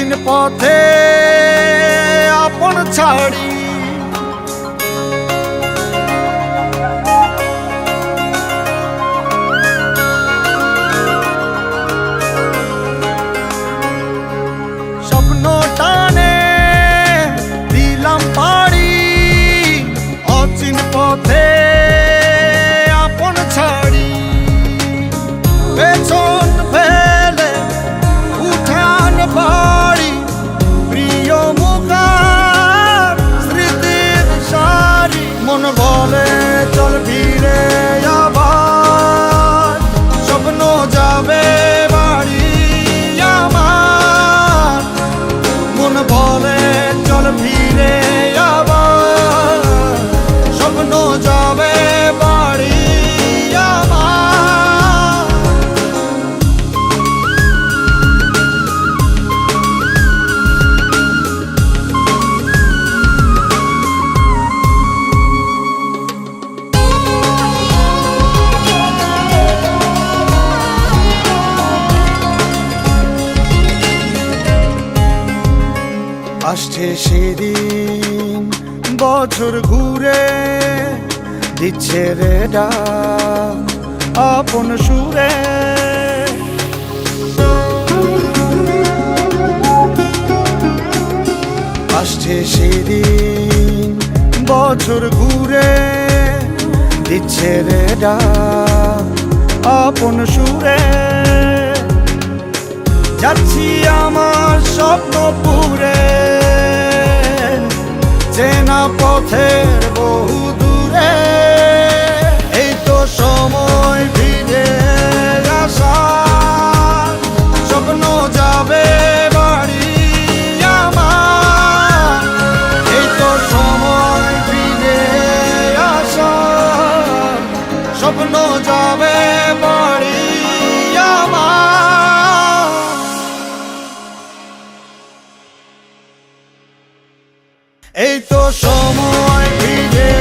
অচিন পথে আপন ছাড়ি স্বপ্ন টানে দিলাম পাড়ি অচিন পথে আপন ছাড়ি পেছন ফেলে উঠান বাড়ি প্রিয় মুখার স্মৃতির সারি মন বলে চল ফিরে আবার স্বপ্ন যাবে বাড়ি আমার মন বলে চল ফিরে আবার স্বপ্ন যাবে বাড়ি আমার আসছে সেদিন বছর ঘুরে দিচ্ছে রে ডাক আপন সুরে আসছে সেদিন বছর ঘুরে দিচ্ছে রে ডাক আপন সুরে যাচ্ছি আমার স্বপ্নপুরে চেনা পথের বহু দূরে এই তো সময় ফিরে আসার স্বপ্ন যাবে বাড়ি আমার এই তো সময় ফিরে আসার স্বপ্ন যাবে বাড়ি আমার এই তো সময় ফিরে